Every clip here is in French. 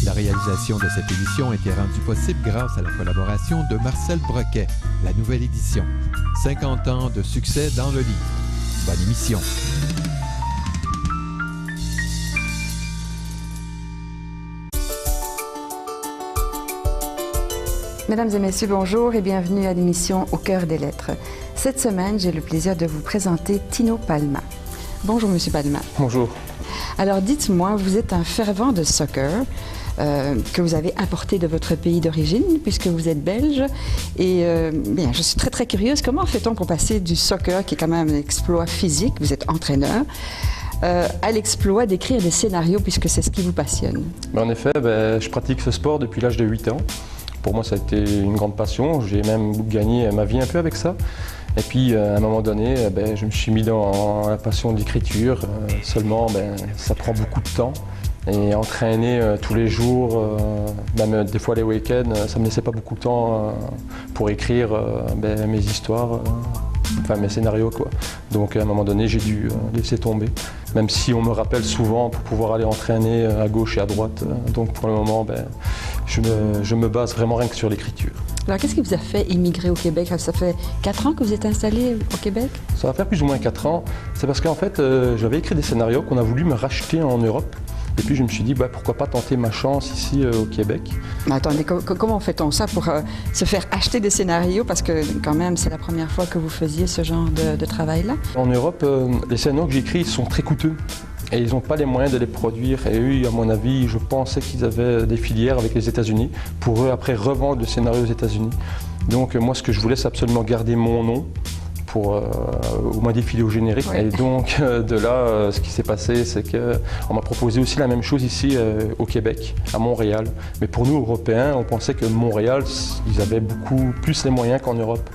La réalisation de cette émission a été rendue possible grâce à la collaboration de Marcel Broquet, La Nouvelle Édition. 50 ans de succès dans le livre. Bonne émission. Mesdames et messieurs, bonjour et bienvenue à l'émission Au cœur des lettres. Cette semaine, j'ai le plaisir de vous présenter Tino Palma. Bonjour, Monsieur Palma. Bonjour. Alors, dites-moi, vous êtes un fervent de soccer que vous avez importé de votre pays d'origine, puisque vous êtes belge. Et bien, je suis très curieuse. Comment fait-on pour passer du soccer, qui est quand même un exploit physique, vous êtes entraîneur, à l'exploit d'écrire des scénarios, puisque c'est ce qui vous passionne? En effet, je pratique ce sport depuis l'âge de 8 ans. Pour moi, ça a été une grande passion. J'ai même gagné ma vie un peu avec ça. Et puis, à un moment donné, je me suis mis dans la passion de l'écriture. Seulement, ça prend beaucoup de temps. Et entraîner tous les jours, même des fois les week-ends, ça ne me laissait pas beaucoup de temps pour écrire mes histoires, mes scénarios, quoi. Donc, à un moment donné, j'ai dû laisser tomber. Même si on me rappelle souvent pour pouvoir aller entraîner à gauche et à droite. Donc, pour le moment, je me base vraiment rien que sur l'écriture. Alors, qu'est-ce qui vous a fait émigrer au Québec? Ça fait 4 ans que vous êtes installé au Québec? Ça va faire plus ou moins 4 ans. C'est parce qu'en fait, j'avais écrit des scénarios qu'on a voulu me racheter en Europe. Et puis je me suis dit, pourquoi pas tenter ma chance ici au Québec. Mais attendez, comment fait-on ça pour se faire acheter des scénarios? Parce que quand même, c'est la première fois que vous faisiez ce genre de travail-là. En Europe, les scénarios que j'écris sont très coûteux. Et ils n'ont pas les moyens de les produire. Et eux, à mon avis, je pensais qu'ils avaient des filières avec les États-Unis pour eux après revendre le scénario aux États-Unis. Donc moi, ce que je voulais, c'est absolument garder mon nom pour au moins défiler au générique. Oui. Et donc de là, ce qui s'est passé, c'est qu'on m'a proposé aussi la même chose ici au Québec, à Montréal. Mais pour nous, Européens, on pensait que Montréal, ils avaient beaucoup plus les moyens qu'en Europe.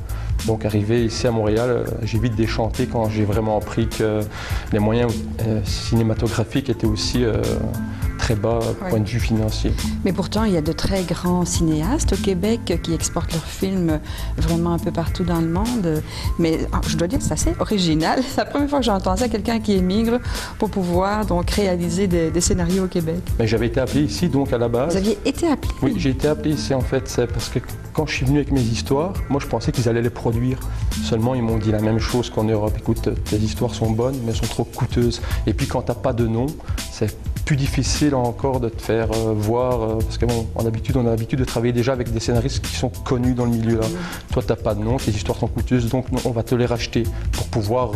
Donc arrivé ici à Montréal, j'ai vite déchanté quand j'ai vraiment appris que les moyens cinématographiques étaient aussi très bas point de vue financier. Mais pourtant, il y a de très grands cinéastes au Québec qui exportent leurs films vraiment un peu partout dans le monde. Mais je dois dire que c'est assez original. C'est la première fois que j'entends ça, quelqu'un qui émigre pour pouvoir donc réaliser des scénarios au Québec. Mais j'avais été appelé ici donc à la base. Vous aviez été appelé? Oui, j'ai été appelé ici en fait. C'est parce que quand je suis venu avec mes histoires, moi je pensais qu'ils allaient les produire. Seulement ils m'ont dit la même chose qu'en Europe. Écoute, tes histoires sont bonnes, mais elles sont trop coûteuses. Et puis quand t'as pas de nom, c'est plus difficile encore de te faire voir, parce qu'on a l'habitude de travailler déjà avec des scénaristes qui sont connus dans le milieu là. Toi, tu n'as pas de nom, tes histoires sont coûteuses, donc on va te les racheter pour pouvoir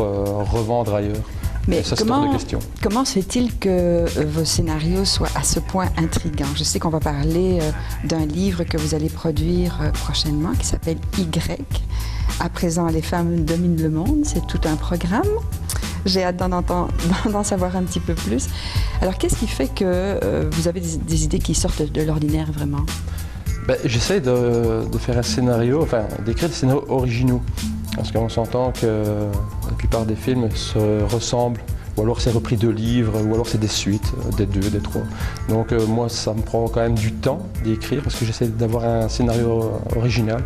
revendre ailleurs. Mais ça, c'est hors de question. Comment se fait-il que vos scénarios soient à ce point intrigants? Je sais qu'on va parler d'un livre que vous allez produire prochainement qui s'appelle Y. À présent, les femmes dominent le monde, c'est tout un programme. J'ai hâte d'en savoir un petit peu plus. Alors, qu'est-ce qui fait que vous avez des idées qui sortent de l'ordinaire, vraiment? J'essaie de faire un scénario, d'écrire des scénarios originaux. Parce qu'on s'entend que la plupart des films se ressemblent. Ou alors c'est repris de livres, ou alors c'est des suites, des 2, des 3. Donc moi, ça me prend quand même du temps d'écrire parce que j'essaie d'avoir un scénario original.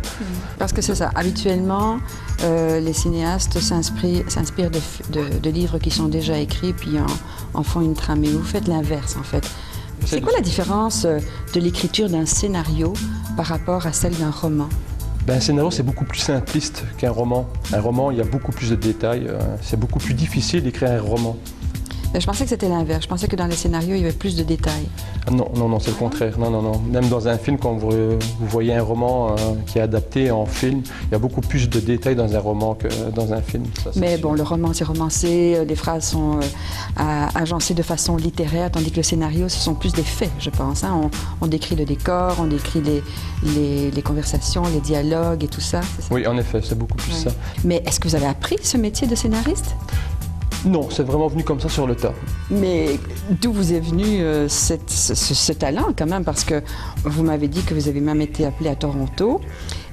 Parce que c'est ça, habituellement, les cinéastes s'inspirent de livres qui sont déjà écrits, puis en font une trame. Et vous faites l'inverse, en fait. C'est quoi la différence de l'écriture d'un scénario par rapport à celle d'un roman? Un scénario, c'est beaucoup plus simpliste qu'un roman. Un roman, il y a beaucoup plus de détails. C'est beaucoup plus difficile d'écrire un roman. Je pensais que c'était l'inverse. Je pensais que dans les scénarios, il y avait plus de détails. Non, c'est le contraire. Non. Même dans un film, quand vous voyez un roman qui est adapté en film, il y a beaucoup plus de détails dans un roman que dans un film. Ça, mais bon, le roman, c'est romancé, les phrases sont agencées de façon littéraire, tandis que le scénario, ce sont plus des faits, je pense. On décrit le décor, on décrit les conversations, les dialogues et tout ça. Oui, en effet, c'est beaucoup plus ça. Mais est-ce que vous avez appris ce métier de scénariste? Non, c'est vraiment venu comme ça sur le tas. Mais d'où vous est venu ce talent quand même? Parce que vous m'avez dit que vous avez même été appelé à Toronto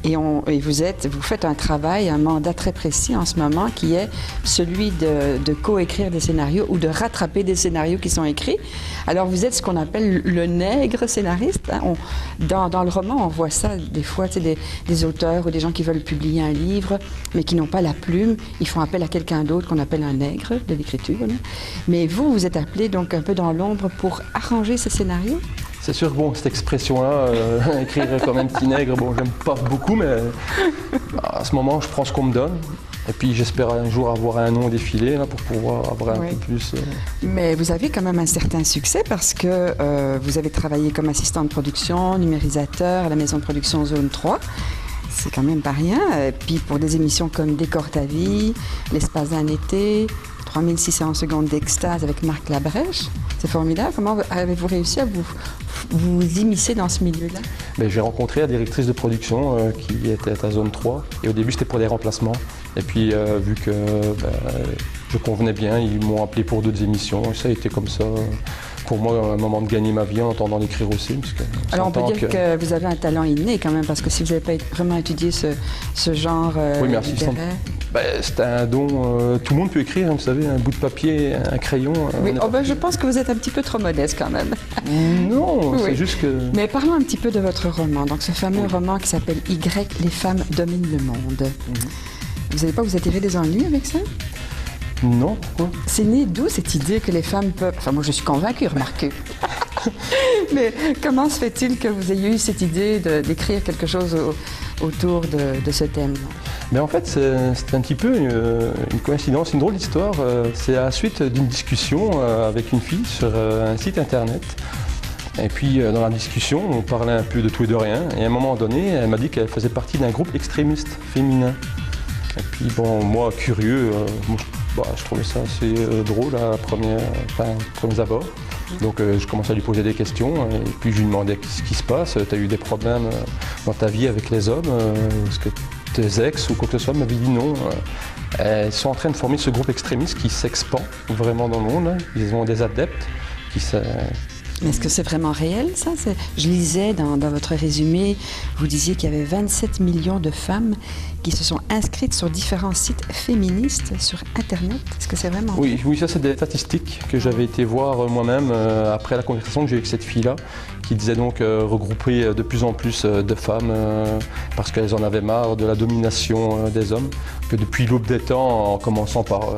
et vous faites un travail, un mandat très précis en ce moment qui est celui de coécrire des scénarios ou de rattraper des scénarios qui sont écrits. Alors vous êtes ce qu'on appelle le nègre scénariste. Hein? Dans le roman, on voit ça des fois, des auteurs ou des gens qui veulent publier un livre mais qui n'ont pas la plume. Ils font appel à quelqu'un d'autre qu'on appelle un nègre de l'écriture. Mais vous êtes appelé donc un peu dans l'ombre pour arranger ces scénarios? C'est sûr que bon, cette expression-là, écrire comme un petit nègre, bon, j'aime pas beaucoup, mais à ce moment, je prends ce qu'on me donne. Et puis j'espère un jour avoir un nom défilé là, pour pouvoir avoir un peu plus... Mais vous avez quand même un certain succès parce que vous avez travaillé comme assistant de production, numérisateur à la maison de production Zone 3. C'est quand même pas rien. Et puis pour des émissions comme Décor ta vie, L'espace d'un été, 3600 secondes d'extase avec Marc Labrèche, c'est formidable. Comment avez-vous réussi à vous immiscer dans ce milieu-là? J'ai rencontré la directrice de production qui était à Zone 3 et au début c'était pour des remplacements. Et puis vu que je convenais bien, ils m'ont appelé pour d'autres émissions et ça a été comme ça. Pour moi, un moment de gagner ma vie en entendant l'écrire aussi. Parce que alors on peut dire que vous avez un talent inné quand même, parce que si vous n'avez pas vraiment étudié ce genre littéraire... C'est un don, tout le monde peut écrire, vous savez, un bout de papier, un crayon. Oui, je pense que vous êtes un petit peu trop modeste quand même. Non, oui. C'est juste que... Mais parlons un petit peu de votre roman, donc ce fameux roman qui s'appelle « Y, les femmes dominent le monde ». Vous n'allez pas vous attirer des ennuis avec ça? Non, pourquoi? C'est né d'où cette idée que les femmes peuvent... Enfin, moi je suis convaincue, remarquez. Mais comment se fait-il que vous ayez eu cette idée d'écrire quelque chose autour de ce thème? Mais en fait, c'est un petit peu une coïncidence, une drôle d'histoire. C'est à la suite d'une discussion avec une fille sur un site internet. Et puis dans la discussion, on parlait un peu de tout et de rien. Et à un moment donné, elle m'a dit qu'elle faisait partie d'un groupe extrémiste féminin. Et puis bon, moi, curieux, je trouvais ça assez drôle à premiers abords. Donc je commençais à lui poser des questions et puis je lui demandais ce qui se passe. Tu as eu des problèmes dans ta vie avec les hommes? Est-ce que tes ex ou quoi que ce soit? Elle m'avait dit non. Elles sont en train de former ce groupe extrémiste qui s'expand vraiment dans le monde. Hein. Ils ont des adeptes qui Est-ce que c'est vraiment réel, ça? Je lisais dans votre résumé, vous disiez qu'il y avait 27 millions de femmes qui se sont inscrites sur différents sites féministes sur Internet. Est-ce que c'est vraiment vrai? Oui, ça c'est des statistiques que j'avais été voir moi-même après la conversation que j'ai eue avec cette fille-là, qui disait donc regrouper de plus en plus de femmes parce qu'elles en avaient marre de la domination des hommes, que depuis l'aube des temps, en commençant par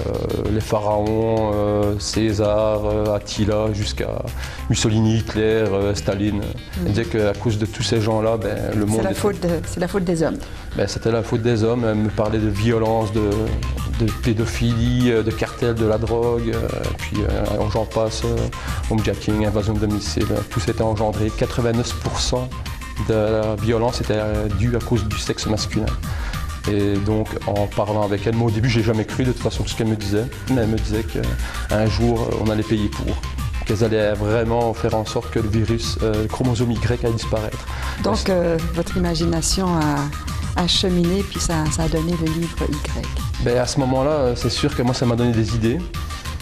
les pharaons, César, Attila, jusqu'à Mussolini, Hitler, Staline. Elle disait qu'à cause de tous ces gens-là, le monde... C'est la faute des hommes. C'était la faute des hommes. Elle me parlait de violence, de pédophilie, de cartel de la drogue, puis j'en passe, homejacking, invasion de domicile, tout s'était engendré. 89% de la violence était due à cause du sexe masculin. Et donc en parlant avec elle, moi au début j'ai jamais cru de toute façon ce qu'elle me disait, mais elle me disait qu'un jour on allait payer pour. Qu'elles allaient vraiment faire en sorte que le virus, le chromosome Y allait disparaître. Donc votre imagination a cheminé, puis ça a donné le livre Y. À ce moment-là, c'est sûr que moi ça m'a donné des idées.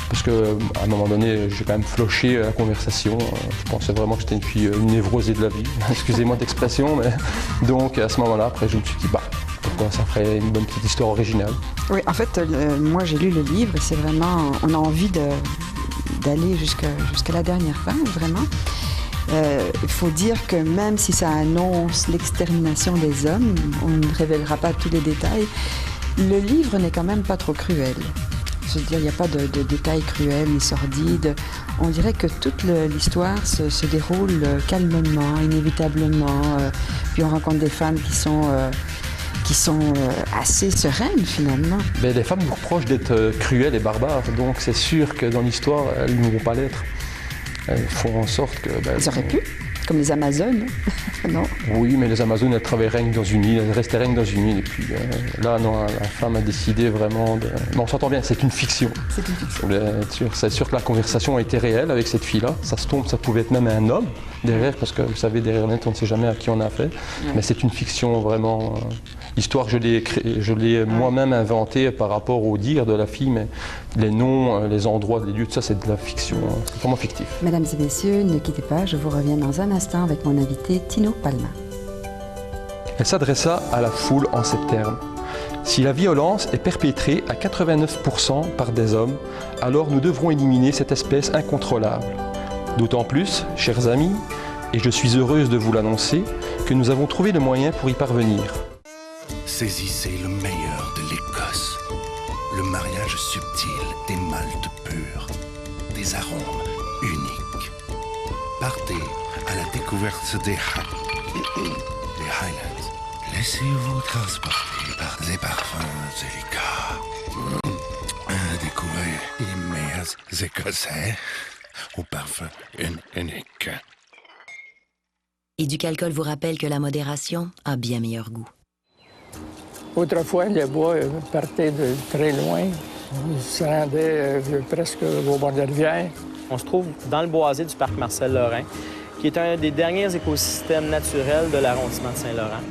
Parce qu'à un moment donné, j'ai quand même floché la conversation. Je pensais vraiment que j'étais une fille névrosée de la vie. Excusez-moi d'expression, mais donc à ce moment-là, après je me suis dit, pourquoi ça ferait une bonne petite histoire originale. Oui, en fait, moi j'ai lu le livre et c'est vraiment, on a envie d'aller jusqu'à la dernière page, vraiment. Il faut dire que même si ça annonce l'extermination des hommes, on ne révélera pas tous les détails, le livre n'est quand même pas trop cruel. Je veux dire, il n'y a pas de détails cruels ni sordides. On dirait que toute l'histoire se déroule calmement, inévitablement. Puis on rencontre des femmes qui sont assez sereines finalement. Les femmes nous reprochent d'être cruelles et barbares, donc c'est sûr que dans l'histoire, elles ne vont pas l'être. Elles font en sorte que... Elles auraient pu, comme les Amazones, non? Oui, mais les Amazones, elles travaillaient rien que dans une île, elles restaient rien que dans une île. Et puis là, non, la femme a décidé vraiment de... Mais on s'entend bien, c'est une fiction. C'est une fiction. C'est sûr que la conversation a été réelle avec cette fille-là. Ça se tombe, ça pouvait être même un homme derrière, parce que vous savez, derrière net, on ne sait jamais à qui on a affaire. Ouais. Mais c'est une fiction vraiment... L'histoire, je l'ai moi-même inventée par rapport au dire de la fille, mais les noms, les endroits, les lieux, tout ça, c'est de la fiction, c'est vraiment fictif. Mesdames et messieurs, ne quittez pas, je vous reviens dans un instant avec mon invité Tino Palma. Elle s'adressa à la foule en ces termes. Si la violence est perpétrée à 89% par des hommes, alors nous devrons éliminer cette espèce incontrôlable. D'autant plus, chers amis, et je suis heureuse de vous l'annoncer, que nous avons trouvé le moyen pour y parvenir. Saisissez le meilleur de l'Écosse, le mariage subtil des maltes purs, des arômes uniques. Partez à la découverte des Highlands. Laissez-vous transporter par des parfums délicats. Découvrez les meilleurs Écossais au parfum unique. Éducalcool vous rappelle que la modération a bien meilleur goût. Autrefois, le bois partait de très loin. Il se rendait presque au bord de la rivière. On se trouve dans le boisé du parc Marcel-Lorrain, qui est un des derniers écosystèmes naturels de l'arrondissement de Saint-Laurent.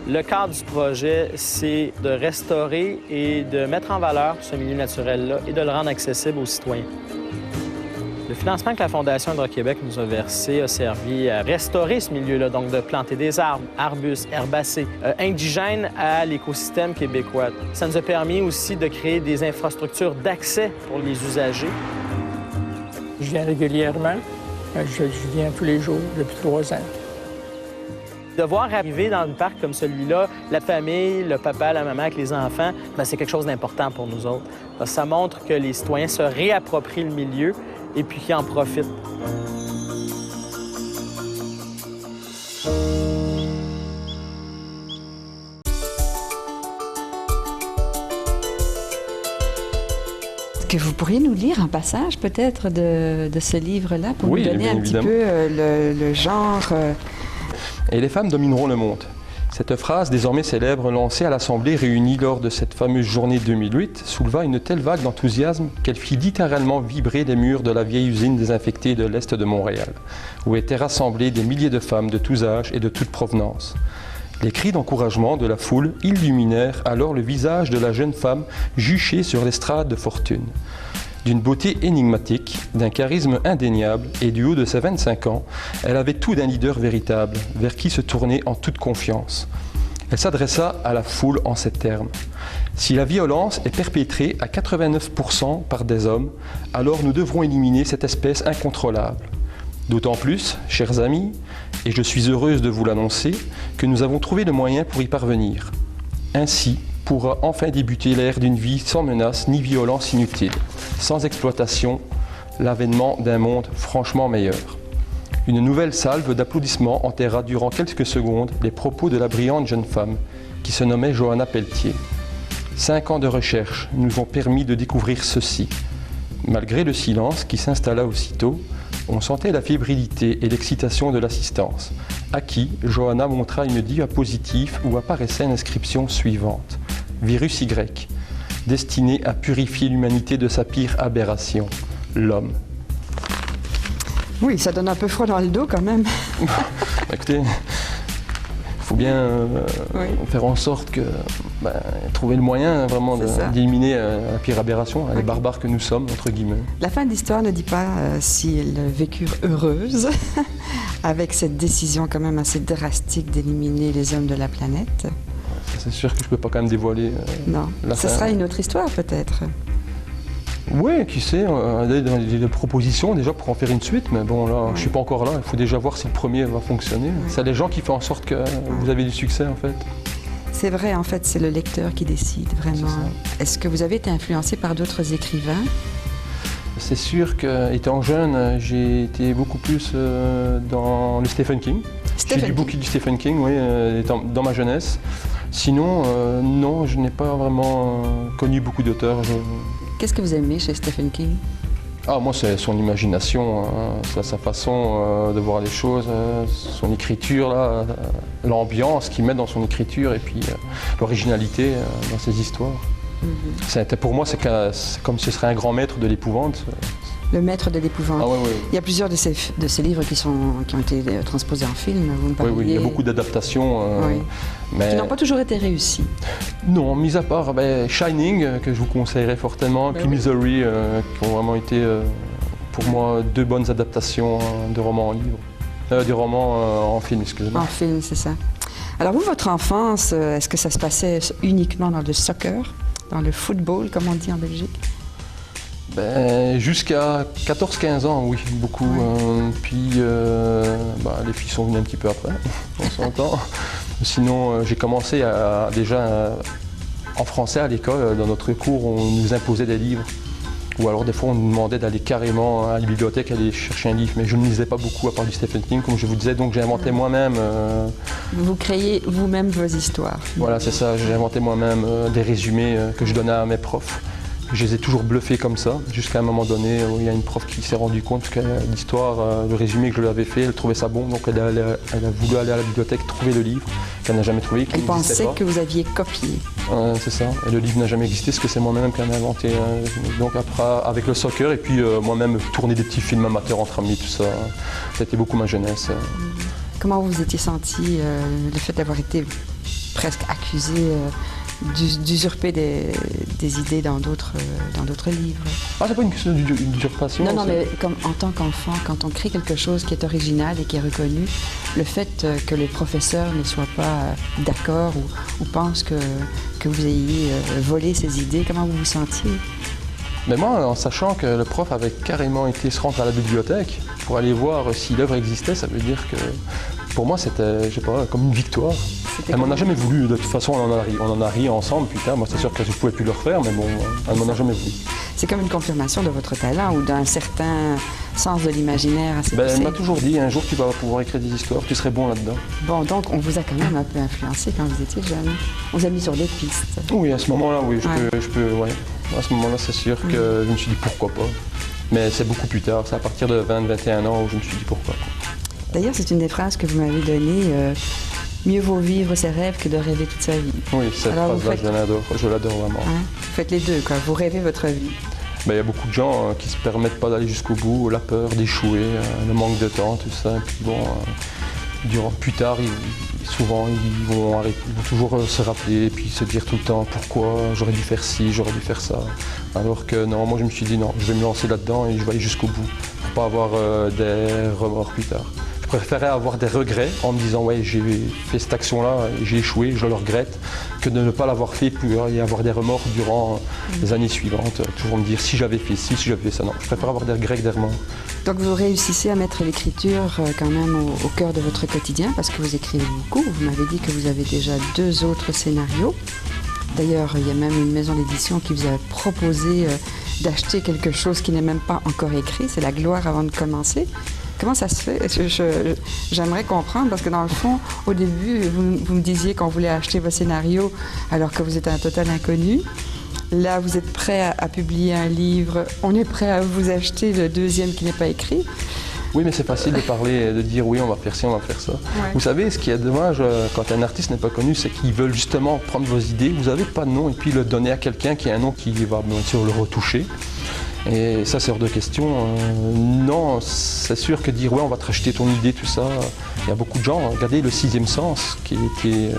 Le cadre du projet, c'est de restaurer et de mettre en valeur ce milieu naturel-là et de le rendre accessible aux citoyens. Le financement que la Fondation Hydro-Québec nous a versé a servi à restaurer ce milieu-là, donc de planter des arbres, arbustes, herbacées, indigènes à l'écosystème québécois. Ça nous a permis aussi de créer des infrastructures d'accès pour les usagers. Je viens régulièrement. Je viens tous les jours depuis 3 ans. De voir arriver dans un parc comme celui-là, la famille, le papa, la maman avec les enfants, c'est quelque chose d'important pour nous autres. Ça montre que les citoyens se réapproprient le milieu et puis qu'ils en profitent. Est-ce que vous pourriez nous lire un passage peut-être de ce livre-là pour Oui, nous donner bien un petit évidemment. peu le genre... Et les femmes domineront le monde. Cette phrase, désormais célèbre, lancée à l'Assemblée réunie lors de cette fameuse journée 2008, souleva une telle vague d'enthousiasme qu'elle fit littéralement vibrer les murs de la vieille usine désinfectée de l'Est de Montréal, où étaient rassemblées des milliers de femmes de tous âges et de toute provenance. Les cris d'encouragement de la foule illuminèrent alors le visage de la jeune femme juchée sur l'estrade de fortune. D'une beauté énigmatique, d'un charisme indéniable et du haut de ses 25 ans, elle avait tout d'un leader véritable, vers qui se tourner en toute confiance. Elle s'adressa à la foule en ces termes. « Si la violence est perpétrée à 89% par des hommes, alors nous devrons éliminer cette espèce incontrôlable. D'autant plus, chers amis, et je suis heureuse de vous l'annoncer, que nous avons trouvé le moyen pour y parvenir. Ainsi, pourra enfin débuter l'ère d'une vie sans menace ni violence inutile, sans exploitation, l'avènement d'un monde franchement meilleur. » Une nouvelle salve d'applaudissements enterra durant quelques secondes les propos de la brillante jeune femme qui se nommait Johanna Pelletier. 5 ans de recherche nous ont permis de découvrir ceci. Malgré le silence qui s'installa aussitôt, on sentait la fébrilité et l'excitation de l'assistance, à qui Johanna montra une diapositive où apparaissait l'inscription suivante. Virus Y, destiné à purifier l'humanité de sa pire aberration, l'homme. Oui, ça donne un peu froid dans le dos quand même. Écoutez, il faut bien faire en sorte que trouver le moyen vraiment d'éliminer la pire aberration, les barbares que nous sommes, entre guillemets. La fin de l'histoire ne dit pas si elles vécurent heureuses avec cette décision quand même assez drastique d'éliminer les hommes de la planète. C'est sûr que je ne peux pas quand même dévoiler non. la fin. Ce sera une autre histoire peut-être. Oui, qui sait, des propositions déjà pour en faire une suite, mais bon là, je ne suis pas encore là, il faut déjà voir si le premier va fonctionner. C'est les gens qui font en sorte que vous avez du succès en fait. C'est vrai, en fait, c'est le lecteur qui décide vraiment. Est-ce que vous avez été influencé par d'autres écrivains? C'est sûr qu'étant jeune, j'ai été beaucoup plus dans le Stephen King. J'ai lu beaucoup du Stephen King, oui, dans ma jeunesse. Sinon, non, je n'ai pas vraiment connu beaucoup d'auteurs. Qu'est-ce que vous aimez chez Stephen King? Ah, moi, c'est son imagination, sa façon de voir les choses, son écriture, l'ambiance qu'il met dans son écriture et puis l'originalité dans ses histoires. Pour moi, c'est comme ce serait un grand maître de l'épouvante. Le maître de l'épouvante. Ah, oui. Il y a plusieurs de ces livres qui ont été transposés en film. Vous me parliez... Oui, il y a beaucoup d'adaptations. Qui n'ont pas toujours été réussies. Non, mis à part Shining, que je vous conseillerais fortement, puis Misery, qui ont vraiment été, pour moi, 2 bonnes adaptations de romans en livre. De romans en film, excusez-moi. En film, c'est ça. Alors vous, votre enfance, est-ce que ça se passait uniquement dans le soccer, dans le football, comme on dit en Belgique? Jusqu'à 14-15 ans, oui, beaucoup. Puis les filles sont venues un petit peu après, on s'entend. Sinon, j'ai commencé déjà en français à l'école, dans notre cours, on nous imposait des livres. Ou alors des fois on nous demandait d'aller carrément à la bibliothèque aller chercher un livre, mais je ne lisais pas beaucoup à part du Stephen King, comme je vous disais, donc j'ai inventé moi-même. Vous créez vous-même vos histoires. Voilà, c'est ça, j'ai inventé moi-même des résumés que je donnais à mes profs. Je les ai toujours bluffés comme ça, jusqu'à un moment donné où il y a une prof qui s'est rendue compte que l'histoire, le résumé que je lui avais fait, elle trouvait ça bon, donc elle a voulu aller à la bibliothèque trouver le livre qu'elle n'a jamais trouvé. Elle pensait que vous aviez copié. C'est ça, et le livre n'a jamais existé, parce que c'est moi-même qui en ai inventé. Donc après, avec le soccer, et puis moi-même tourner des petits films amateurs entre amis, tout ça, ça a été beaucoup ma jeunesse. Comment vous étiez senti le fait d'avoir été presque accusé d'usurper des idées dans d'autres livres? Ah, c'est pas une question d'usurpation. Non, mais comme en tant qu'enfant, quand on crée quelque chose qui est original et qui est reconnu, le fait que les professeurs ne soient pas d'accord ou pensent que vous ayez volé ces idées, comment vous vous sentiez? Mais moi, en sachant que le prof avait carrément été se rendre à la bibliothèque pour aller voir si l'œuvre existait, ça veut dire que pour moi c'était, je sais pas, comme une victoire. Elle m'en a jamais voulu, de toute façon on en a ri ensemble, putain, moi c'est sûr que je ne pouvais plus le refaire, mais bon, elle m'en a jamais voulu. C'est comme une confirmation de votre talent ou d'un certain sens de l'imaginaire assez poussé. Elle m'a toujours dit, un jour tu vas pouvoir écrire des histoires, tu serais bon là-dedans. Bon, donc on vous a quand même un peu influencé quand vous étiez jeune. On vous a mis sur des pistes. Oui, à ce moment-là, oui, je peux, ouais. À ce moment-là, c'est sûr que je me suis dit pourquoi pas. Mais c'est beaucoup plus tard, c'est à partir de 20-21 ans où je me suis dit pourquoi pas. D'ailleurs, c'est une des phrases que vous m'avez donnée. Mieux vaut vivre ses rêves que de rêver toute sa vie. Oui, cette phrase-là, je l'adore vraiment. Hein, vous faites les deux, quoi. Vous rêvez votre vie. Il y a beaucoup de gens qui ne se permettent pas d'aller jusqu'au bout, la peur d'échouer, le manque de temps, tout ça. Et puis bon, plus tard, souvent, ils vont toujours se rappeler et puis se dire tout le temps pourquoi j'aurais dû faire ci, j'aurais dû faire ça. Alors que non, moi je me suis dit non, je vais me lancer là-dedans et je vais aller jusqu'au bout pour pas avoir des remords plus tard. Je préférais avoir des regrets en me disant ouais, j'ai fait cette action-là, j'ai échoué, je le regrette, que de ne pas l'avoir fait et avoir des remords durant les années suivantes. Toujours me dire si j'avais fait ci, si j'avais fait ça. Non, je préfère avoir des regrets que des remords. Donc vous réussissez à mettre l'écriture quand même au cœur de votre quotidien parce que vous écrivez beaucoup. Vous m'avez dit que vous avez déjà 2 autres scénarios. D'ailleurs, il y a même une maison d'édition qui vous a proposé d'acheter quelque chose qui n'est même pas encore écrit. C'est La gloire avant de commencer. Comment ça se fait? J'aimerais comprendre parce que dans le fond, au début, vous me disiez qu'on voulait acheter vos scénarios alors que vous êtes un total inconnu. Là, vous êtes prêt à publier un livre. On est prêt à vous acheter le 2e qui n'est pas écrit. Oui, mais c'est facile de parler, de dire oui, on va faire ci, on va faire ça. Ouais. Vous savez, ce qui est dommage quand un artiste n'est pas connu, c'est qu'ils veulent justement prendre vos idées. Vous n'avez pas de nom et puis le donner à quelqu'un qui a un nom qui va bien sûr le retoucher. Et ça, c'est hors de question. Non, c'est sûr que dire ouais, on va te racheter ton idée, tout ça. Il y a beaucoup de gens. Regardez Le 6e sens, qui était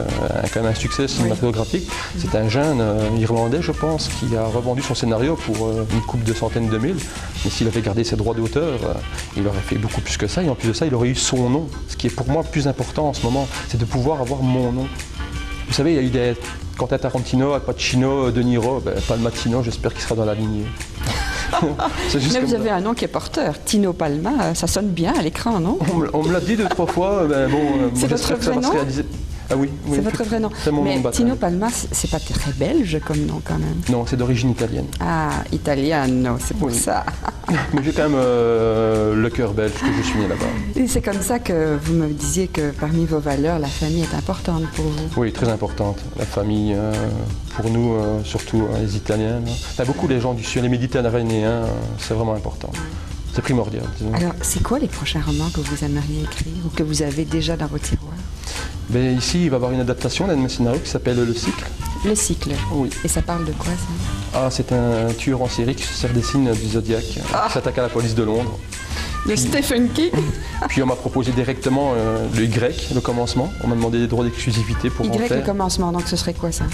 quand même un succès cinématographique. C'est un jeune Irlandais, je pense, qui a revendu son scénario pour une coupe de centaines de mille. Mais s'il avait gardé ses droits d'auteur, il aurait fait beaucoup plus que ça. Et en plus de ça, il aurait eu son nom. Ce qui est pour moi plus important en ce moment, c'est de pouvoir avoir mon nom. Vous savez, il y a eu des Quentin Tarantino, Al Pacino, De Niro, Palmatino, j'espère qu'il sera dans la lignée. Mais vous avez un nom qui est porteur, Tino Palma, ça sonne bien à l'écran, non? On me l'a dit 2-3 fois, c'est votre vrai nom? Ah oui, c'est votre vrai nom. Mais Tino Palma, c'est pas très belge comme nom quand même. Non, c'est d'origine italienne. Ah, italiano, c'est pour ça. Mais j'ai quand même le cœur belge, que je suis né là-bas. Et c'est comme ça que vous me disiez que parmi vos valeurs, la famille est importante pour vous. Oui, très importante. La famille, pour nous, surtout les Italiens. Beaucoup les gens du Sud, les Méditerranéens, c'est vraiment important. C'est primordial. Disons. Alors, c'est quoi les prochains romans que vous aimeriez écrire ou que vous avez déjà dans vos tiroirs? Ici, il va y avoir une adaptation d'un de mes scénarios qui s'appelle Le Cycle. Le Cycle? Oui. Et ça parle de quoi, ça? C'est un tueur en série qui se sert des signes du Zodiac, qui s'attaque à la police de Londres. Le Stephen King? Puis on m'a proposé directement le Y, le commencement. On m'a demandé des droits d'exclusivité pour en faire. Le commencement, donc ce serait quoi, ça?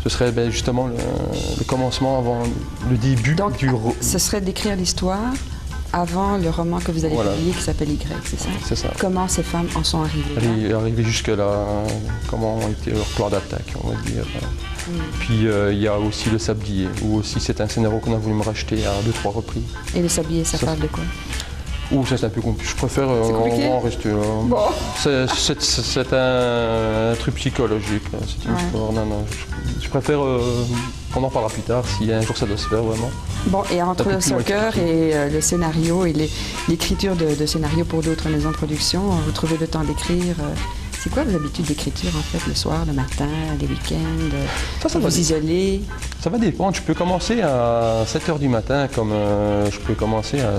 Ce serait justement le commencement avant le début du roman. Ce serait d'écrire l'histoire avant le roman que vous allez publier qui s'appelle Y, c'est ça? C'est ça. Comment ces femmes en sont arrivées? Arrivées jusque-là, comment ont été leur plan d'attaque, on va dire. Puis il y a aussi Le Sablier, où aussi c'est un scénario qu'on a voulu me racheter à 2-3 reprises. Et Le Sablier, ça parle de quoi? Ouh, ça c'est un peu compliqué. Je préfère compliqué? en rester là. Bon. C'est un truc psychologique. Là. C'est une histoire. Non, je préfère. On en parlera plus tard si un jour ça doit se faire vraiment. Bon, et entre T'as le pu plus soccer et le scénario et l'écriture de scénarios pour d'autres maisons de production, vous trouvez le temps d'écrire c'est quoi vos habitudes d'écriture en fait, le soir, le matin, les week-ends? Ça vous isolez? Ça va dépendre. Je peux commencer à 7h du matin comme je peux commencer à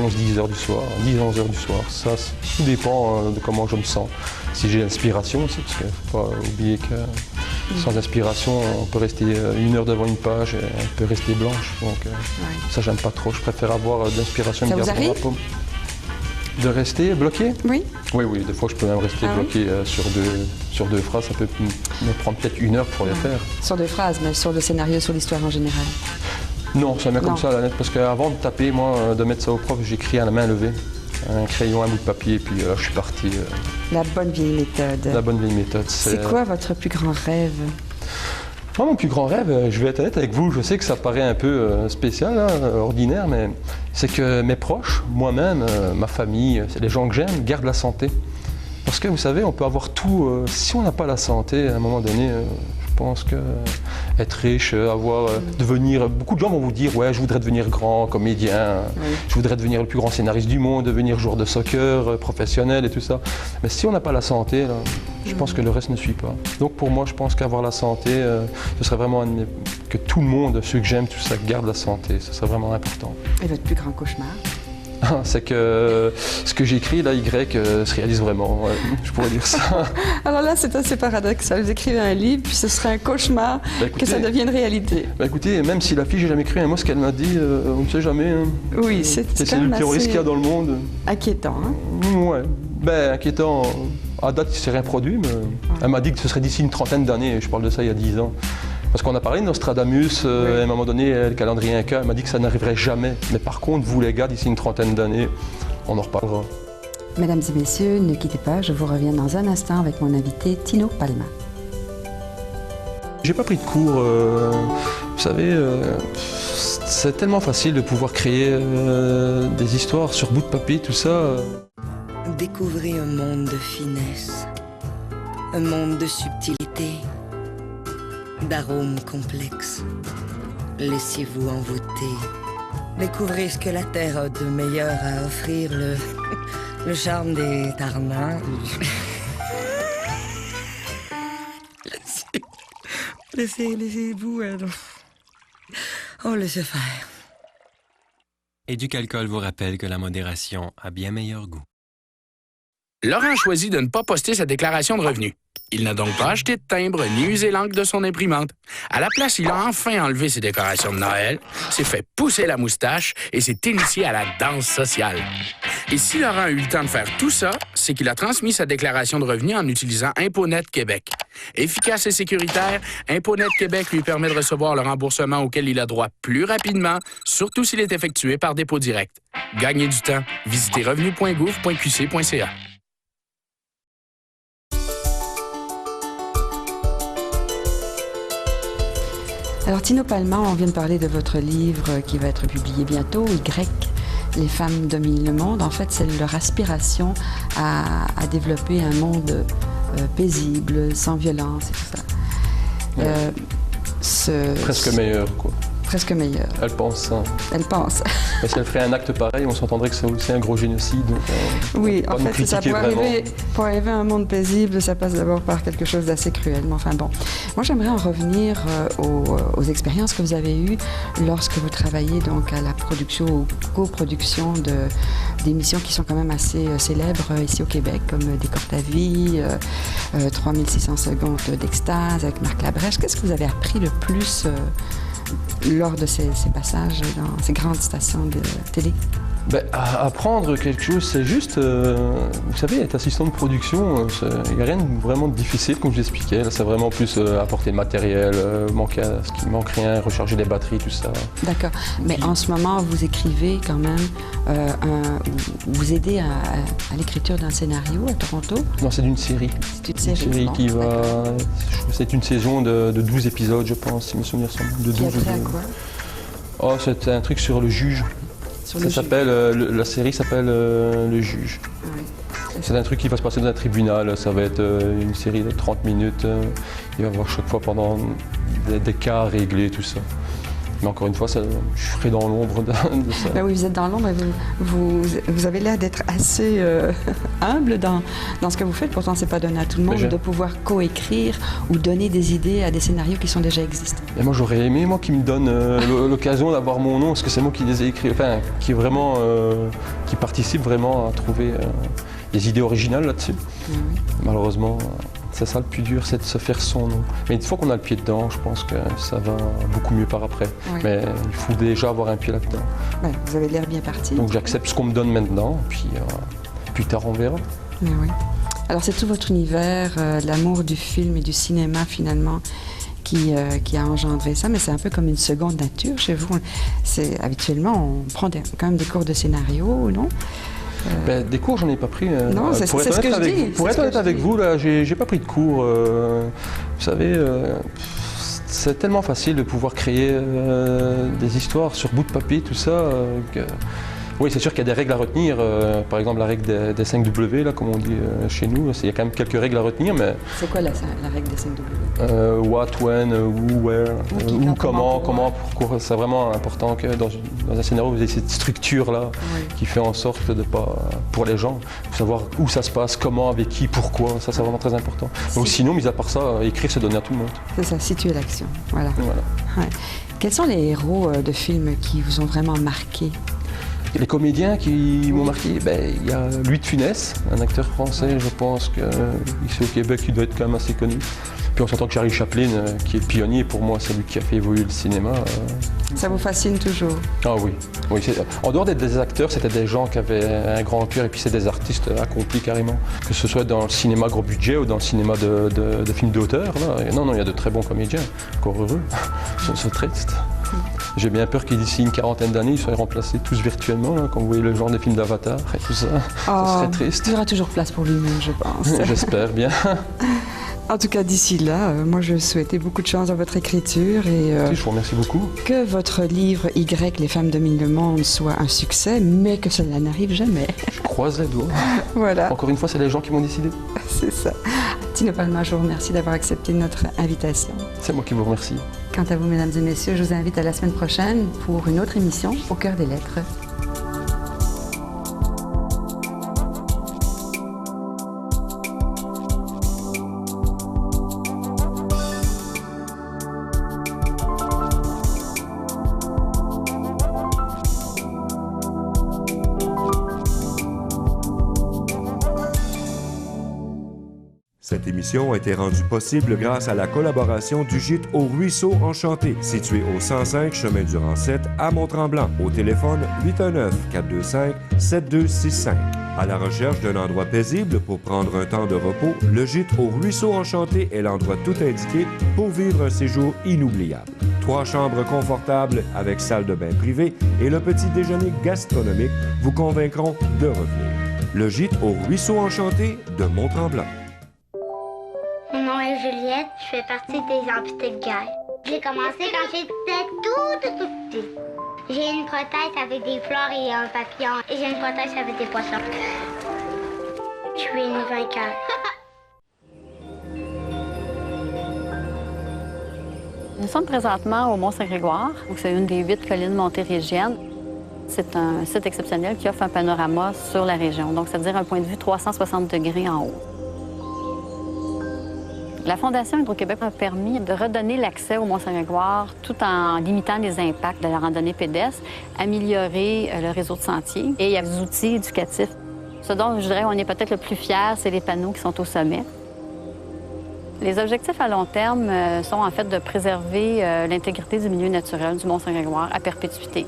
11-10 heures du soir, 10-11 heures du soir. Ça, tout dépend de comment je me sens. Si j'ai l'inspiration aussi, parce qu'il ne faut pas oublier que sans inspiration, on peut rester 1 heure devant une page et elle peut rester blanche. Donc ça, j'aime pas trop. Je préfère avoir de l'inspiration. Ça vous arrive? De rester bloqué? Oui. Oui, des fois je peux même rester bloqué sur deux phrases. Ça peut me prendre peut-être 1 heure pour les faire. Sur 2 phrases, mais sur le scénario, sur l'histoire en général? Non, ça vient comme ça à la lettre, parce qu'avant de taper, moi, de mettre ça au prof, j'écris à la main levée. Un crayon, un bout de papier, et puis là, je suis parti. La bonne vieille méthode. La bonne vieille méthode. C'est quoi votre plus grand rêve? Moi, mon plus grand rêve, je vais être honnête avec vous, je sais que ça paraît un peu spécial, hein, ordinaire, mais c'est que mes proches, moi-même, ma famille, les gens que j'aime, gardent la santé. Parce que vous savez, on peut avoir tout, si on n'a pas la santé, à un moment donné, je pense que être riche, devenir... Beaucoup de gens vont vous dire, ouais, je voudrais devenir grand comédien, je voudrais devenir le plus grand scénariste du monde, devenir joueur de soccer, professionnel et tout ça. Mais si on n'a pas la santé, là, je pense que le reste ne suit pas. Donc pour moi, je pense qu'avoir la santé, ce serait vraiment que tout le monde, ceux que j'aime, tout ça, garde la santé. Ce serait vraiment important. Et votre plus grand cauchemar? C'est que ce que j'écris, là, Y, se réalise vraiment. Ouais, je pourrais dire ça. Alors là, c'est assez paradoxal. Vous écrivez un livre, puis ce serait un cauchemar que ça devienne réalité. Écoutez, même si la fille, j'ai jamais cru un mot ce qu'elle m'a dit, on ne sait jamais. Hein. Oui, c'est le terroriste qu'il y a dans le monde. Inquiétant, hein? Ouais. Inquiétant. À date, il ne s'est rien produit, mais elle m'a dit que ce serait d'ici une 30aine d'années. Je parle de ça il y a 10 ans. Parce qu'on a parlé de Nostradamus, à un moment donné, le calendrier Inca, elle m'a dit que ça n'arriverait jamais. Mais par contre, vous les gars, d'ici une 30aine d'années, on en reparlera. Mesdames et messieurs, ne quittez pas, je vous reviens dans un instant avec mon invité Tino Palma. J'ai pas pris de cours, vous savez, c'est tellement facile de pouvoir créer des histoires sur bout de papier, tout ça. Découvrez un monde de finesse, un monde de subtilité, d'arômes complexes. Laissez-vous envoûter. Découvrez ce que la Terre a de meilleur à offrir, le charme des Tarnas. Laissez-vous, oh, laissez faire. Éducalcool vous rappelle que la modération a bien meilleur goût. Laurent choisit de ne pas poster sa déclaration de revenus. Il n'a donc pas acheté de timbre ni usé l'encre de son imprimante. À la place, il a enfin enlevé ses décorations de Noël, s'est fait pousser la moustache et s'est initié à la danse sociale. Et si Laurent a eu le temps de faire tout ça, c'est qu'il a transmis sa déclaration de revenus en utilisant ImpoNet Québec. Efficace et sécuritaire, ImpoNet Québec lui permet de recevoir le remboursement auquel il a droit plus rapidement, surtout s'il est effectué par dépôt direct. Gagnez du temps. Visitez revenu.gouv.qc.ca. Alors Tino Palma, on vient de parler de votre livre qui va être publié bientôt, Y, les femmes dominent le monde. En fait, c'est leur aspiration à développer un monde paisible, sans violence et tout ça. Presque meilleur, quoi. Presque meilleur. Elle pense ça. Elle pense. Mais si elle ferait un acte pareil, on s'entendrait que c'est aussi un gros génocide. Donc, oui, en fait, ça pour arriver à un monde paisible, ça passe d'abord par quelque chose d'assez cruel. Mais enfin bon, moi j'aimerais en revenir aux expériences que vous avez eues lorsque vous travaillez donc à la production ou coproduction d'émissions qui sont quand même assez célèbres ici au Québec, comme Décor ta vie, 3600 secondes d'extase avec Marc Labrèche. Qu'est-ce que vous avez appris le plus lors de ces passages dans ces grandes stations de télé? Apprendre quelque chose, c'est juste, vous savez, être assistant de production, il n'y a rien de vraiment difficile, comme je l'expliquais. C'est vraiment plus apporter le matériel, ce qui manque rien, recharger les batteries, tout ça. D'accord. Mais en ce moment, vous écrivez quand même, vous aidez à l'écriture d'un scénario à Toronto? Non, c'est d'une série. C'est une série qui va... C'est une saison de 12 épisodes, je pense, si mes souvenirs sont de 12 Qui a trait à quoi? Oh, c'est un truc sur le juge. sur Ça le s'appelle, la série s'appelle Le Juge. Oui. C'est un truc qui va se passer dans un tribunal, ça va être une série de 30 minutes. Il va y avoir chaque fois pendant des cas réglés, tout ça. Mais encore une fois, je serai dans l'ombre de ça. Ben oui, vous êtes dans l'ombre et vous avez l'air d'être assez humble dans ce que vous faites. Pourtant, c'est pas donné à tout le monde de pouvoir coécrire ou donner des idées à des scénarios qui sont déjà existants. Et moi, j'aurais aimé, moi, qu'ils me donnent l'occasion d'avoir mon nom, parce que c'est moi qui les ai écrits, enfin, qui participe vraiment à trouver des idées originales là-dessus. Malheureusement, c'est ça le plus dur, c'est de se faire son nom. Mais une fois qu'on a le pied dedans, je pense que ça va beaucoup mieux par après. Oui. Mais il faut déjà avoir un pied là-dedans. Ouais, vous avez l'air bien parti. Donc j'accepte ce qu'on me donne maintenant, puis plus tard on verra. Mais oui. Alors c'est tout votre univers, l'amour du film et du cinéma finalement, qui a engendré ça, mais c'est un peu comme une seconde nature chez vous. Habituellement, on prend quand même des cours de scénario, non? Ben, des cours, j'en ai pas pris. Non, c'est ce que je dis. Pour être honnête avec vous, là, j'ai pas pris de cours. Vous savez, c'est tellement facile de pouvoir créer des histoires sur bout de papier, tout ça. Oui, c'est sûr qu'il y a des règles à retenir. Par exemple, la règle des 5W, là, comme on dit chez nous. Il y a quand même quelques règles à retenir, mais... C'est quoi la règle des 5W? What, when, who, where, où, comment, pourquoi. C'est vraiment important que dans un scénario, vous ayez cette structure-là qui fait en sorte de pas... Pour les gens, savoir où ça se passe, comment, avec qui, pourquoi. Ça, c'est vraiment très important. Donc sinon, mis à part ça, écrire, c'est donner à tout le monde. C'est ça, situer l'action. Voilà. Ouais. Quels sont les héros de films qui vous ont vraiment marqué? Les comédiens qui m'ont marqué, il y a Louis de Funès, un acteur français, je pense qu'ici au Québec, il doit être quand même assez connu. Puis on s'entend que Charlie Chaplin, qui est le pionnier, pour moi, c'est lui qui a fait évoluer le cinéma. Ça vous fascine toujours? Ah oui. En dehors d'être des acteurs, c'était des gens qui avaient un grand cœur et puis c'est des artistes accomplis carrément. Que ce soit dans le cinéma gros budget ou dans le cinéma de films d'auteur. Non, il y a de très bons comédiens, encore heureux. C'est triste. J'ai bien peur que d'ici une quarantaine d'années, ils soient remplacés tous virtuellement, là, quand vous voyez le genre des films d'Avatar et tout ça. Ça serait triste. Il y aura toujours place pour lui-même, je pense. J'espère bien. En tout cas, d'ici là, moi je souhaitais beaucoup de chance dans votre écriture et je vous remercie beaucoup. Que votre livre Y, les femmes dominent le monde, soit un succès, mais que cela n'arrive jamais. Je croise les doigts. Voilà. Encore une fois, c'est les gens qui m'ont décidé. C'est ça. Tino Palma, je vous remercie d'avoir accepté notre invitation. C'est moi qui vous remercie. Quant à vous, mesdames et messieurs, je vous invite à la semaine prochaine pour une autre émission Au cœur des lettres. Cette émission a été rendue possible grâce à la collaboration du Gîte au Ruisseau Enchanté, situé au 105 chemin du Rancette à Mont-Tremblant, au téléphone 819-425-7265. À la recherche d'un endroit paisible pour prendre un temps de repos, le Gîte au Ruisseau Enchanté est l'endroit tout indiqué pour vivre un séjour inoubliable. 3 chambres confortables avec salle de bain privée et le petit déjeuner gastronomique vous convaincront de revenir. Le Gîte au Ruisseau Enchanté de Mont-Tremblant. Mon nom est Juliette, je fais partie des amputés de guerre. J'ai commencé quand j'étais toute petite. J'ai une prothèse avec des fleurs et un papillon. Et j'ai une prothèse avec des poissons. Je suis une vainqueur. Nous sommes présentement au Mont-Saint-Grégoire, où c'est une des 8 collines montérégiennes. C'est un site exceptionnel qui offre un panorama sur la région, donc c'est-à-dire un point de vue 360 degrés en haut. La Fondation Hydro-Québec a permis de redonner l'accès au Mont-Saint-Grégoire tout en limitant les impacts de la randonnée pédestre, améliorer le réseau de sentiers et il y a des outils éducatifs. Ce dont je dirais on est peut-être le plus fiers, c'est les panneaux qui sont au sommet. Les objectifs à long terme sont en fait de préserver l'intégrité du milieu naturel du Mont-Saint-Grégoire à perpétuité.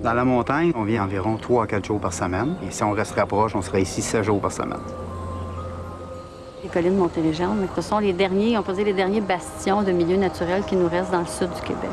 Dans la montagne, on vient environ 3 à 4 jours par semaine. Et si on resterait proche, on serait ici 7 jours par semaine. Les collines montérégiennes, ce sont les derniers, on peut dire les derniers bastions de milieu naturel qui nous restent dans le sud du Québec.